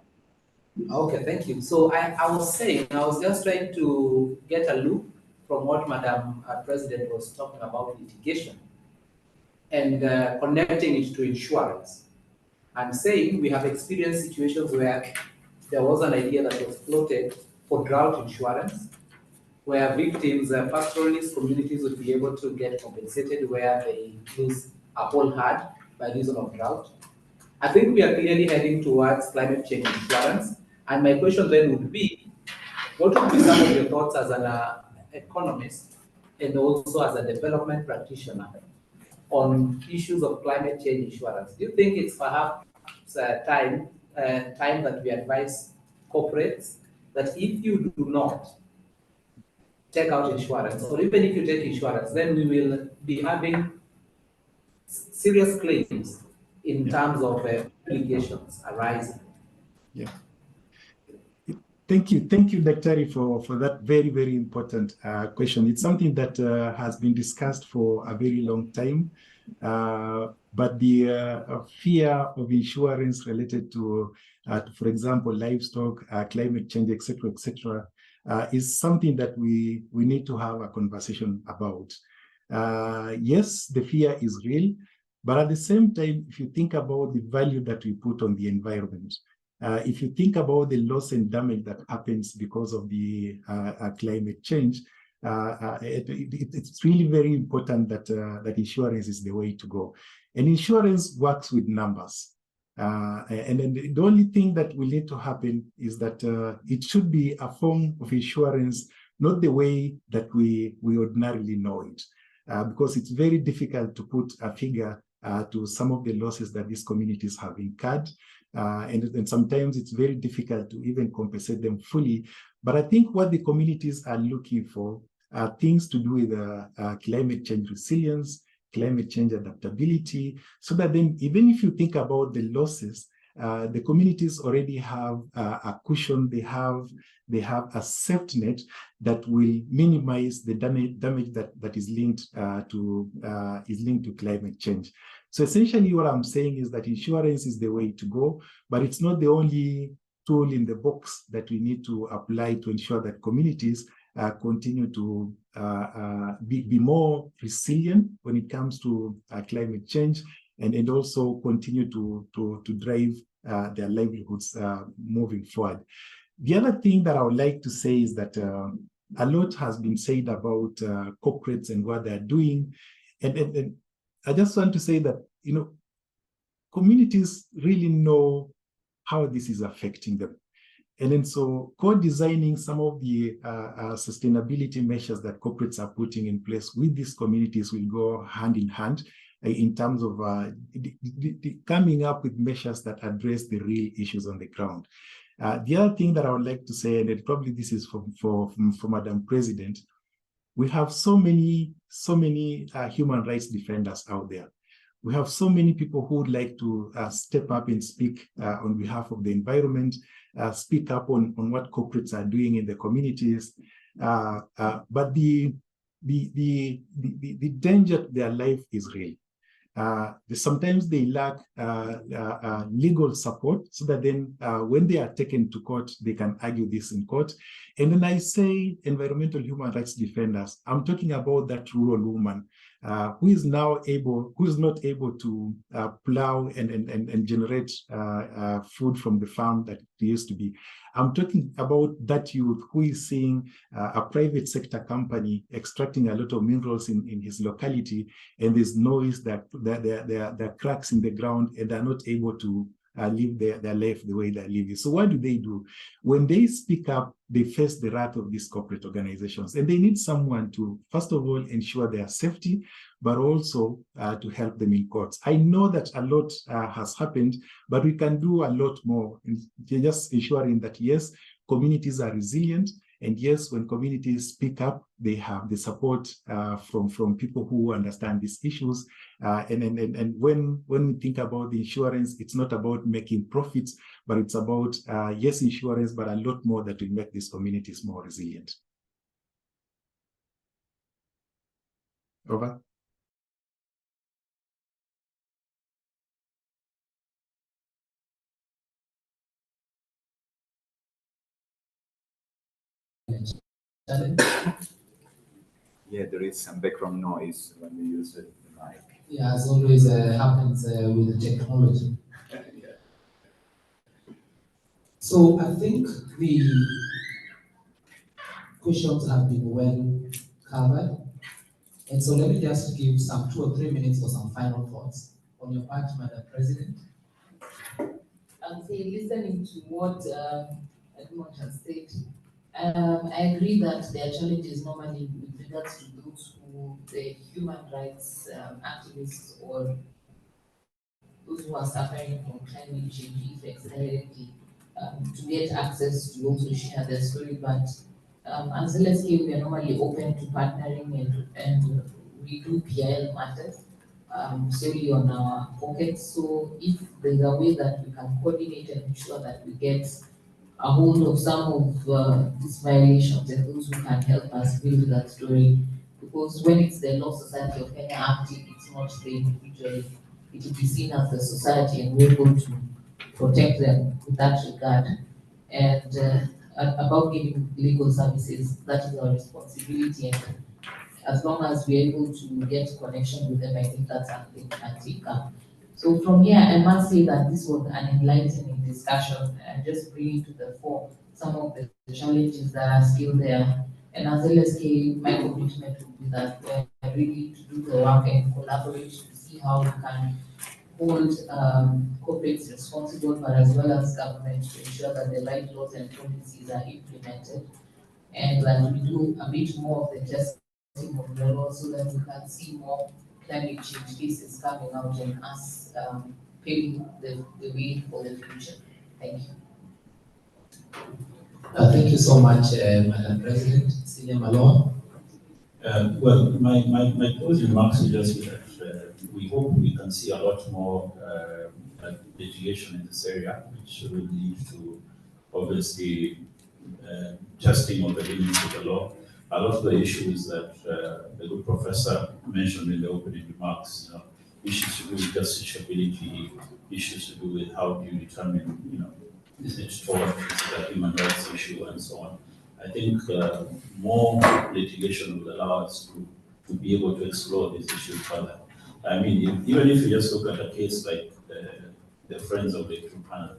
Okay, thank you. So I was just trying to get a loop from what Madam President was talking about litigation and connecting it to insurance. I'm saying we have experienced situations where there was an idea that was floated for drought insurance, where victims, pastoralist communities would be able to get compensated where they lose a whole herd by reason of drought. I think we are clearly heading towards climate change insurance. And my question then would be, what would be some of your thoughts as an economist and also as a development practitioner on issues of climate change insurance? Do you think it's perhaps time that we advise corporates that if you do not take out insurance, or even if you take insurance, then we will be having serious claims in terms of obligations arising? Yeah. Thank you, Dr. for that very, very important question. It's something that has been discussed for a very long time, but the fear of insurance related to, for example, livestock, climate change, etc., is something that we need to have a conversation about. Yes, the fear is real, but at the same time, if you think about the value that we put on the environment, if you think about the loss and damage that happens because of the climate change, it's really very important that that insurance is the way to go. And insurance works with numbers. And then the only thing that will need to happen is that it should be a form of insurance, not the way that we ordinarily know it, because it's very difficult to put a figure to some of the losses that these communities have incurred. And sometimes it's very difficult to even compensate them fully. But I think what the communities are looking for are things to do with climate change resilience, climate change adaptability, so that then even if you think about the losses, the communities already have a cushion, they have a safety net that will minimize the damage that is linked to climate change. So essentially what I'm saying is that insurance is the way to go, but it's not the only tool in the box that we need to apply to ensure that communities continue to be more resilient when it comes to climate change, and also continue to drive their livelihoods moving forward. The other thing that I would like to say is that a lot has been said about corporates and what they're doing. And I just want to say that, communities really know how this is affecting them. And then so co-designing some of the sustainability measures that corporates are putting in place with these communities will go hand in hand in terms of coming up with measures that address the real issues on the ground. The other thing that I would like to say, and probably this is for Madam President, we have so many human rights defenders out there. We have so many people who would like to step up and speak on behalf of the environment, speak up on what corporates are doing in the communities. But the danger to their life is real. Sometimes they lack legal support so that then when they are taken to court, they can argue this in court. And when I say environmental human rights defenders, I'm talking about that rural woman who is not able to plow and generate food from the farm that it used to be. I'm talking about that youth who is seeing a private sector company extracting a lot of minerals in his locality, and there's noise that there are cracks in the ground, and they're not able to live their life the way they're living. So what do? When they speak up, they face the wrath of these corporate organizations, and they need someone to, first of all, ensure their safety, but also to help them in courts. I know that a lot has happened, but we can do a lot more in just ensuring that, yes, communities are resilient, and yes, when communities speak up, they have the support from people who understand these issues. And when we think about the insurance, it's not about making profits, but it's about, yes, insurance, but a lot more that will make these communities more resilient. Over. Yeah, there is some background noise when we use the mic. Yeah, as always happens with technology. Yeah. So I think the questions have been well covered. And so let me just give some 2 or 3 minutes for some final thoughts on your part, Madam President. I would say, listening to what Edmond has said, I agree that there are challenges normally with regards to those who, the human rights activists or those who are suffering from climate change effects directly, to get access to also share their story. But as LSK, we are normally open to partnering, and we do BIICL matters solely on our pockets. So if there's a way that we can coordinate and ensure that we get a hold of some of these violations and those who can help us build that story, because when it's the Law Society of Kenya acting, it's not the individual. It will be seen as the society, and we're able to protect them in that regard. And about giving legal services, that is our responsibility. And as long as we're able to get connection with them, I think that's something we can take up. So from here, I must say that this was an enlightening discussion, and just bringing to the fore some of the challenges that are still there. And as LSK, my commitment will be that we're ready to do the work and collaborate to see how we can hold corporates responsible, but as well as government, to ensure that the right laws and policies are implemented, and that we do a bit more of the testing of the law so that we can see more climate change cases coming out and us paving the way for the future. Thank you. Thank you so much, Madam President. Senior Mallowa. Well, my closing remarks is just that we hope we can see a lot more litigation in this area, which will lead to, obviously, testing of the limits of the law. A lot of the issues that the good professor mentioned in the opening remarks, issues to do with justiciability, issues to do with how do you determine, is it tort, is it a human rights issue, and so on. I think more litigation will allow us to be able to explore these issues further. I mean, even if you just look at a case like the Friends of the True Panel,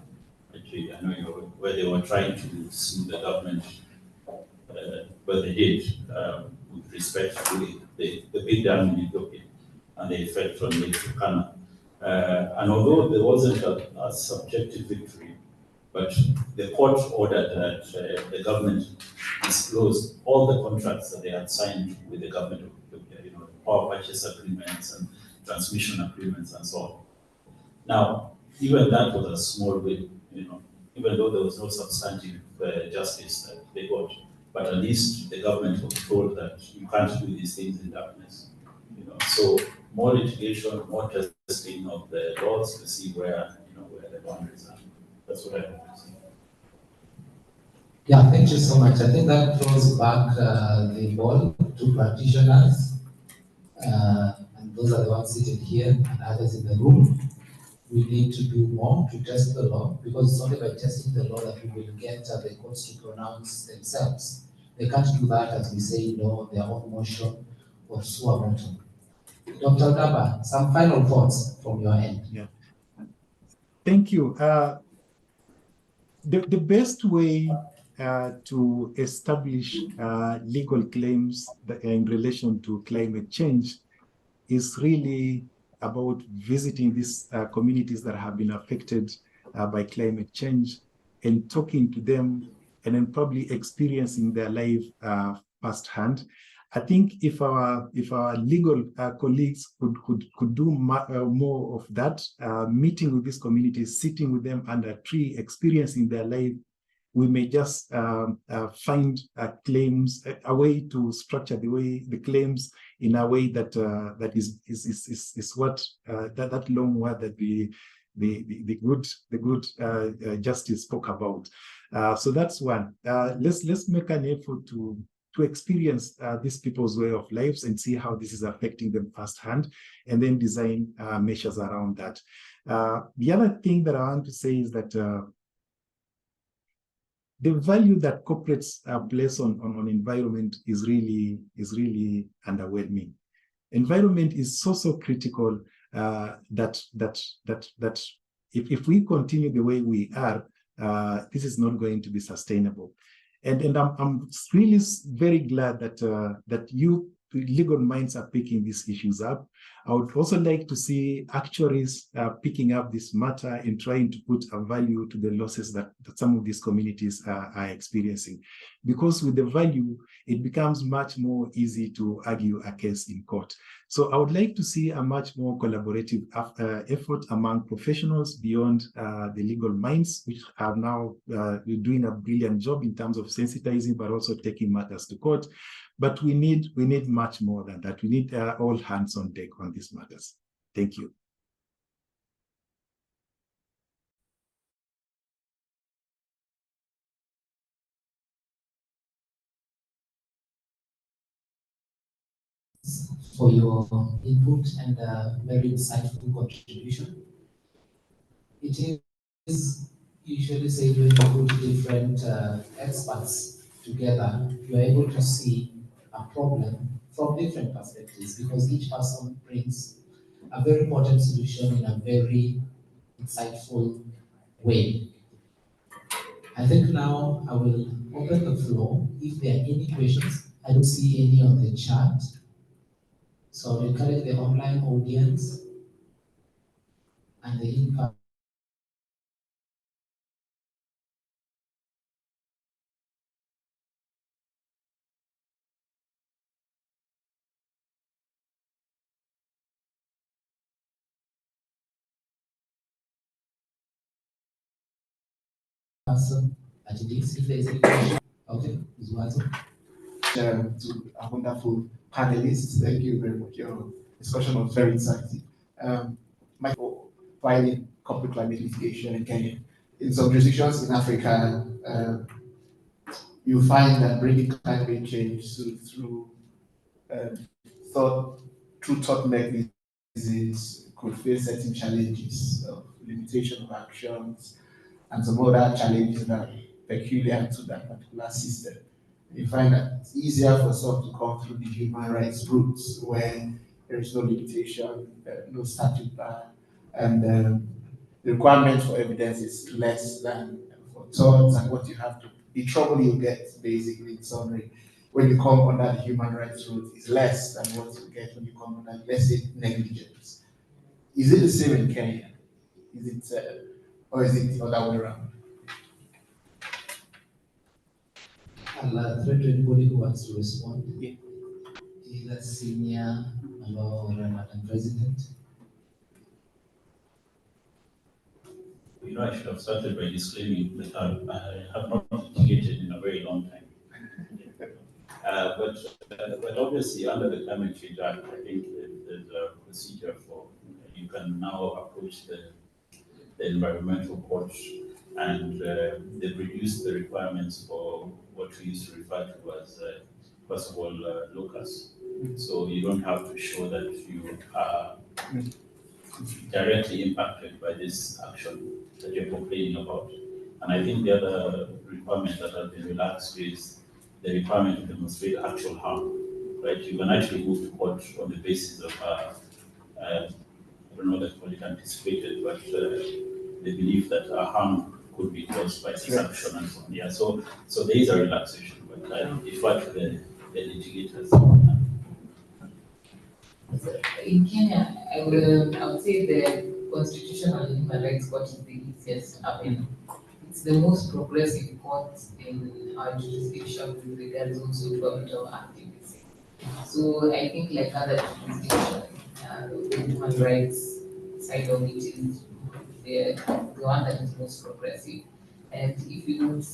actually, I know where they were trying to sue the government, but they did with respect to the big dam in Ethiopia and the effect on the Turkana. And although there wasn't a subjective victory, but the court ordered that the government disclose all the contracts that they had signed with the government, power purchase agreements and transmission agreements and so on. Now, even that was a small win, even though there was no substantive justice that they got, but at least the government was told that you can't do these things in darkness. So more litigation, more testing of the laws to see where the boundaries are. That's what I want to see. Yeah, thank you so much. I think that throws back the ball to practitioners, and those are the ones seated here and others in the room. We need to do more to test the law, because it's only by testing the law that we will get the courts to pronounce themselves. They can't do that as we say no, their own motion or suo motu. Dr. Odaba, some final thoughts from your end. Yeah. Thank you. The best way to establish legal claims in relation to climate change is really about visiting these communities that have been affected by climate change and talking to them, and then probably experiencing their life firsthand. I think if our legal colleagues could do more of that, meeting with these communities, sitting with them under a tree, experiencing their life, we may just find claims, a way to structure the claims in a way that is what that long word that the good justice spoke about. So that's one. Let's make an effort to experience these people's way of lives and see how this is affecting them firsthand, and then design measures around that. The other thing that I want to say is that the value that corporates place on environment is really underwhelming. Environment is so critical that if we continue the way we are, this is not going to be sustainable. And I'm really very glad that you legal minds are picking these issues up. I would also like to see actuaries picking up this matter and trying to put a value to the losses that some of these communities are experiencing. Because with the value, it becomes much more easy to argue a case in court. So I would like to see a much more collaborative effort among professionals beyond the legal minds, which are now doing a brilliant job in terms of sensitizing, but also taking matters to court. But we need much more than that. We need all hands on deck on these matters. Thank you. For your input and very insightful contribution. It is usually said when you put different experts together, you are able to see a problem from different perspectives, because each person brings a very important solution in a very insightful way. I think now I will open the floor. If there are any questions, I don't see any on the chat. So I'll encourage the online audience and the in-person. That it is, if there is any question. Okay, to our wonderful panelists. Thank you very much. Your discussion was very insightful. My filing corporate climate litigation in Kenya. In some jurisdictions in Africa, you find that bringing climate change through thought mechanisms could face certain challenges of limitation of actions and some other challenges that are peculiar to that particular system. You find that it's easier for some to come through the human rights routes where there is no limitation, no statute bar, and the requirement for evidence is less than for torts, and what you have to, the trouble you get, basically, in summary, when you come under the human rights route is less than what you get when you come under, let's say, negligence. Is it the same in Kenya? Is it, or is it the other way around? I'll thread to anybody who wants to respond. Yeah. Either senior or Madam President. You know, I should have started by disclaiming that I have not litigated in a very long time. But obviously, under the Climate Change Act, I think there's a procedure for you can now approach the environmental court, and they've reduced the requirements for what we used to refer to as, first of all, locus. So you don't have to show that you are directly impacted by this action that you're complaining about. And I think the other requirement that has been relaxed is the requirement to demonstrate actual harm, right? You can actually move to court on the basis of, I don't know what it anticipated, but the belief that harm could be caused by this action and so on. Yeah, so there is a relaxation, but I defer to the litigators. In Kenya, I would say the Constitutional and Human Rights Court is the easiest avenue. It's the most progressive court in our jurisdiction with regards also to our activism. So I think like other jurisdictions, the human rights side of it is the one that is most progressive. And if you look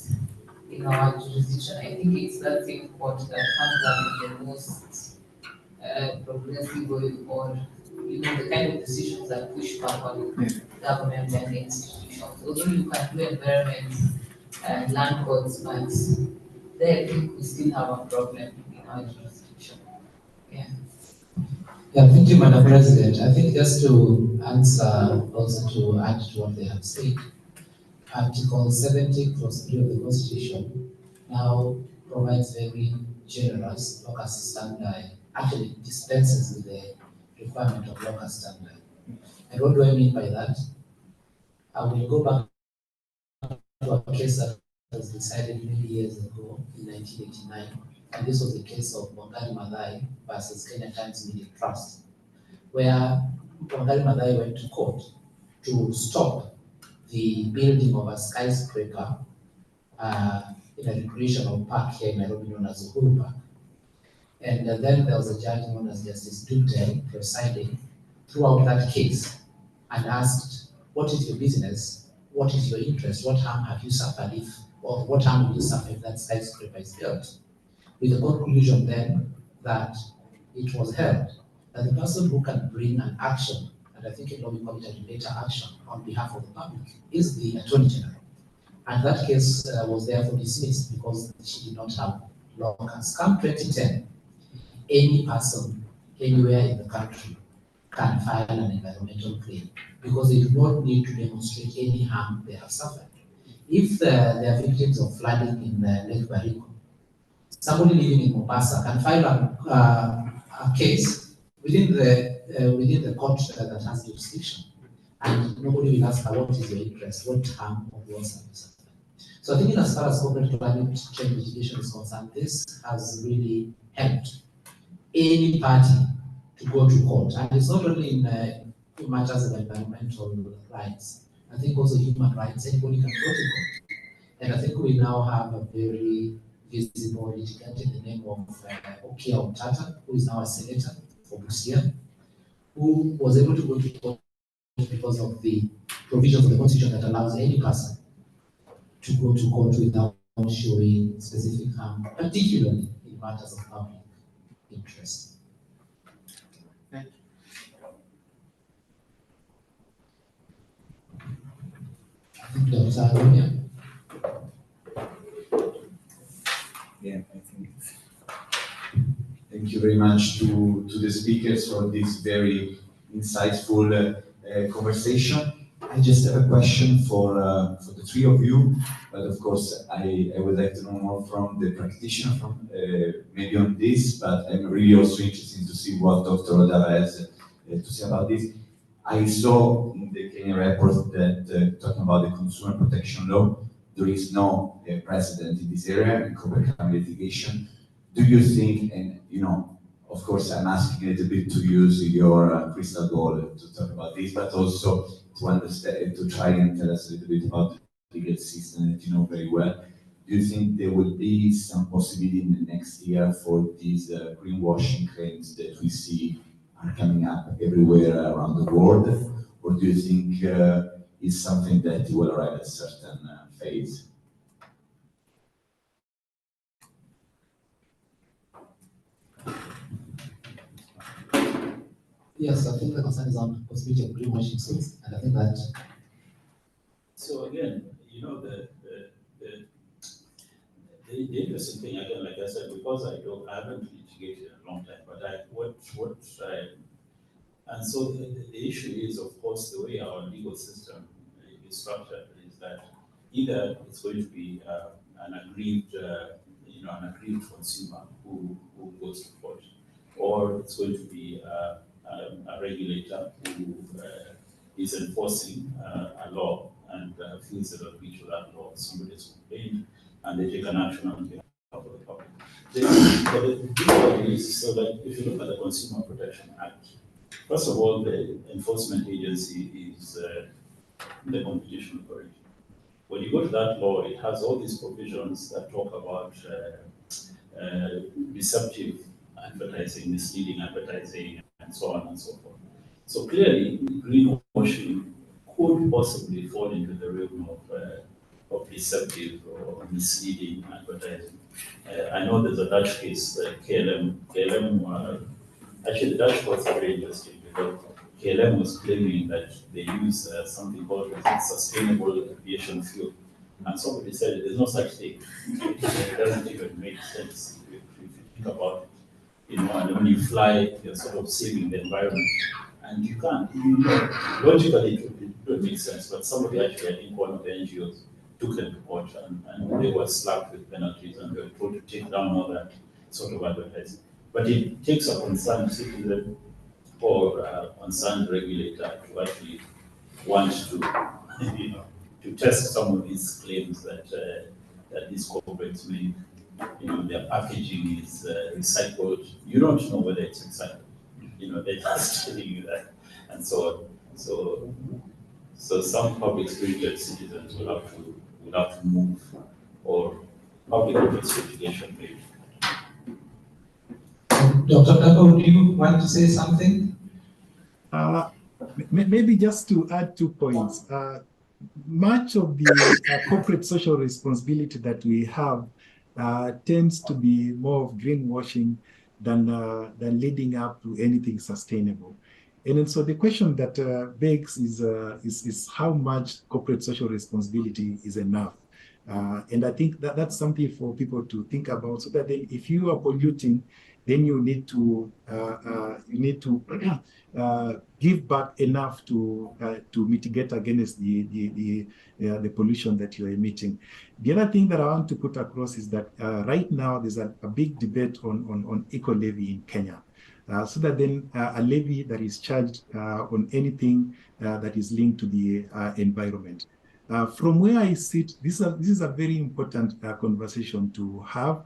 in our jurisdiction, I think it's that same court that comes up with the most progressive or the kind of decisions that push back on government and institutions. Although you can do environment and land courts, but there I think we still have a problem in our jurisdiction. Yeah. Yeah, thank you, Madam President. I think just to answer, also to add to what they have said, Article 70, Clause 3 of the Constitution now provides very generous locus standi, actually dispenses with the requirement of locus standi. And what do I mean by that? I will go back to a case that was decided many years ago in 1989, and this was the case of Wangari Maathai versus Kenya Times Media Trust, where Wangari Maathai went to court to stop the building of a skyscraper in a recreational park here in Nairobi known as Uhuru Park. And then there was a judge known as Justice Dugdale presiding throughout that case and asked, what is your business? What is your interest? What harm have you suffered or what harm will you suffer if that skyscraper is built? With the conclusion then that it was held that the person who can bring an action, and I think in law we call it a related action on behalf of the public, is the Attorney General. And that case was therefore dismissed because she did not have locus. Come 2010, any person anywhere in the country can file an environmental claim because they do not need to demonstrate any harm they have suffered. If they are victims of flooding in Lake Baringo, somebody living in Mombasa can file a case within the court that has jurisdiction, and nobody will ask her what is your interest, what harm or loss have you suffered. So I think as far as corporate climate change litigation is concerned, this has really helped any party to go to court. And it's not only in matters of environmental rights. I think also human rights, anybody can go to court. And I think we now have a very visible litigant in the name of Okia Omtata, who is now a senator for Busia, who was able to go to court because of the provisions of the Constitution that allows any person to go to court without showing specific harm, particularly in matters of public interest. Thank you. I think Dr. Moya. Yeah, I think. Thank you very much to the speakers for this very insightful conversation. I just have a question for the three of you, but of course I would like to know more from the practitioner from maybe on this, but I'm really also interested to see what Dr. Odaba has to say about this. I saw in the Kenya report that talking about the consumer protection law, there is no precedent in this area in corporate climate litigation. Do you think, and of course, I'm asking a little bit to use your crystal ball to talk about this, but also to understand, to try and tell us a little bit about the legal system that you know very well. Do you think there will be some possibility in the next year for these greenwashing claims that we see are coming up everywhere around the world? Or do you think it's something that will arrive at a certain phase? Yes, I think the concern is on possibility of greenwashing suits, and I think that. So again, you know, the interesting thing, again, like I said, because I haven't litigated in a long time, but and so the issue is, of course, the way our legal system is structured is that either it's going to be an aggrieved consumer who goes to court, or it's going to be a regulator who is enforcing a law and feels that a breach of that law, somebody has complained, and they take an action on behalf of the public. But the difficulty is, so that if you look at the Consumer Protection Act, first of all, the enforcement agency is the Competition Authority. When you go to that law, it has all these provisions that talk about deceptive advertising, misleading advertising, and so on and so forth. So clearly, greenwashing could possibly fall into the realm of deceptive or misleading advertising. I know there's a Dutch case, KLM, actually the Dutch courts are very interesting because KLM was claiming that they use something called sustainable aviation fuel. And somebody said there's no such thing. It doesn't even make sense if you think about it. You know, and when you fly, you're sort of saving the environment. And you can't, logically it would make sense, but somebody actually, I think one of the NGOs took them to court and they were slapped with penalties and they were told to take down all that sort of advertising. But it takes a concerned citizen or a concerned regulator to actually want to, to test some of these claims that these corporates make. Their packaging is recycled. You don't know whether it's recycled. They're just telling you that, and so on. So some public spirited citizens will have to move, or public interest litigation maybe. Dr. Kako, do you want to say something? Maybe just to add 2 points. Much of the corporate social responsibility that we have tends to be more of greenwashing than leading up to anything sustainable. And then, so the question that begs is how much corporate social responsibility is enough. And I think that's something for people to think about, so that then if you are polluting, then you need to give back enough to mitigate against the pollution that you're emitting. The other thing that I want to put across is that right now there's a big debate on eco-levy in Kenya. So that then a levy that is charged on anything that is linked to the environment. From where I sit, this is a very important conversation to have,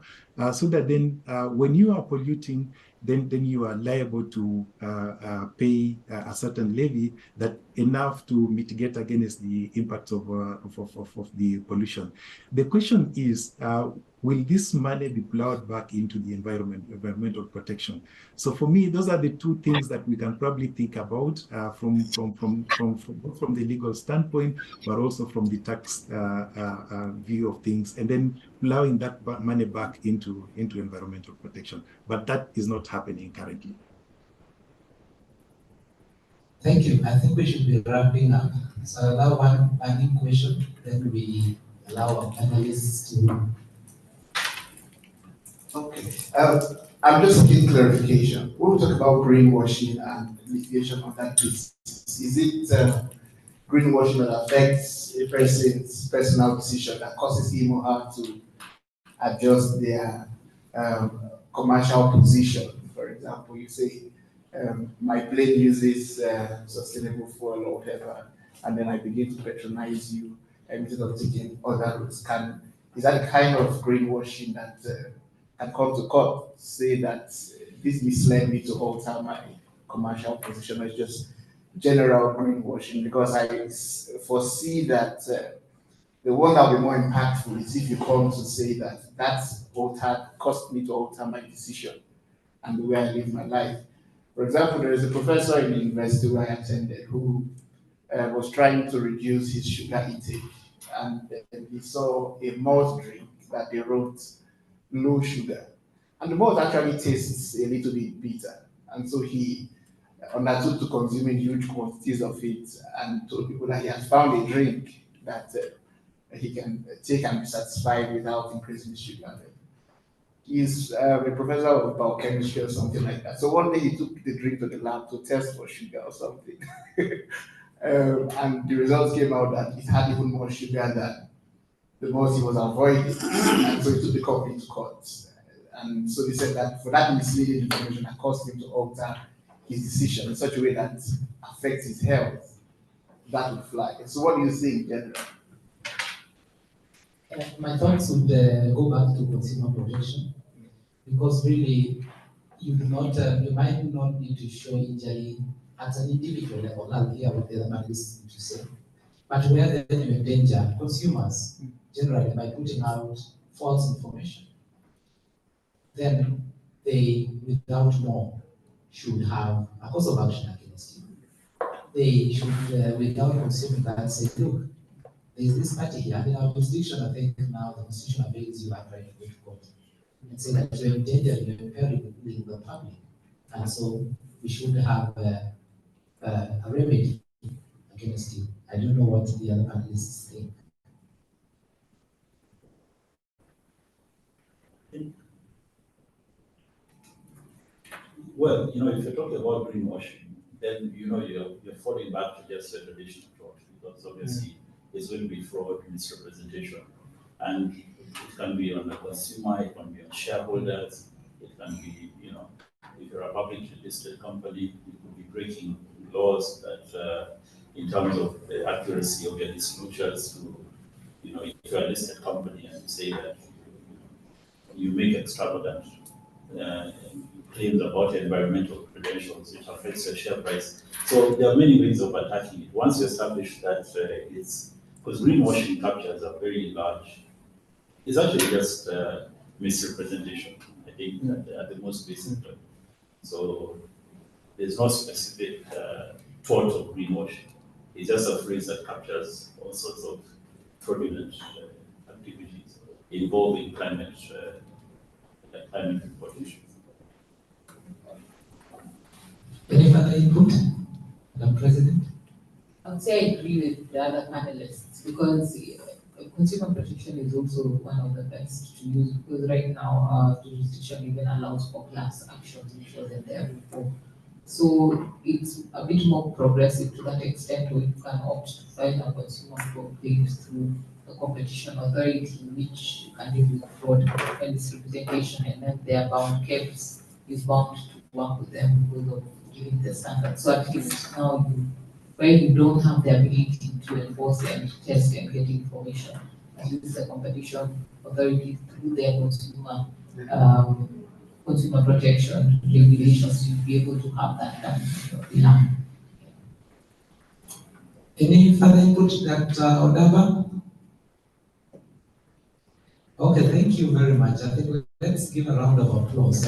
so that then when you are polluting, then you are liable to pay a certain levy that enough to mitigate against the impact of the pollution. The question is, will this money be plowed back into the environmental protection? So for me, those are the 2 things that we can probably think about from the legal standpoint, but also from the tax view of things, and then plowing that money back into environmental protection. But that is not happening currently. Thank you. I think we should be wrapping up. So I allow one final question, then we allow our panelists to. Okay. I'm just seeking clarification. When we talk about greenwashing and litigation on that basis, is it greenwashing that affects a person's personal decision that causes him or her to adjust their commercial position? For example, you say, my plane uses sustainable fuel or whatever, and then I begin to patronize you instead of taking other routes. Is that kind of greenwashing that and come to court, say that this misled me to alter my commercial position. It's just general greenwashing, because I foresee that the one that will be more impactful is if you come to say that caused me to alter my decision and the way I live my life. For example, there is a professor in the university where I attended who was trying to reduce his sugar intake, and he saw a malt drink that they wrote low sugar, and the malt actually tastes a little bit bitter, and so he undertook to consume in huge quantities of it and told people that he had found a drink that he can take and be satisfied without increasing his sugar level. He's a professor of biochemistry or something like that. So one day he took the drink to the lab to test for sugar or something. And the results came out that it had even more sugar than the most he was avoiding. And so he took the company to court. And so they said that for that misleading information that caused him to alter his decision in such a way that affects his health, that would fly. So what do you think, General? My thoughts would go back to consumer protection, because really you might not need to show injury at an individual level. I'll hear what the other man is to say. But where then you endanger consumers generally by putting out false information, then they, without more, should have a course of action against you. They should, without consuming that, say, look, there's this party here. In our jurisdiction, I think now the Constitution avails you and trying to go to court and say that you're endangering, you're impairing the public. And so we should have a remedy against you. I don't know what the other panelists think. Well, if you're talking about greenwashing, then you're falling back to just a traditional thought, because obviously it's going to be fraud, misrepresentation, and it can be on the consumer, it can be on shareholders, it can be, if you're a publicly listed company, you could be breaking laws that, in terms of the accuracy of your disclosures to, if you're a listed company and you say that you make extravagant claims about environmental credentials, which affects your share price. So there are many ways of attacking it. Once you establish that because greenwashing captures a very large, it's actually just misrepresentation, I think, at the most basic level. So there's no specific thought of greenwashing. It's just a phrase that captures all sorts of fraudulent activities involving climate reportation. Any further input, Madam President? I would say I agree with the other panelists, because consumer protection is also one of the best to use, because right now our jurisdiction even allows for class actions, which wasn't there before. So it's a bit more progressive to that extent, where you can opt to file a consumer complaint through the competition authority, which can deal with fraud and misrepresentation, and then their KEBS is bound to work with them because of giving the standard. So at least now where you don't have the ability to enforce and test and get information, at least the competition authority through their consumer protection regulations, you'll be able to have that done. Any further input, Dr. Odaba? Okay, thank you very much. I think let's give a round of applause.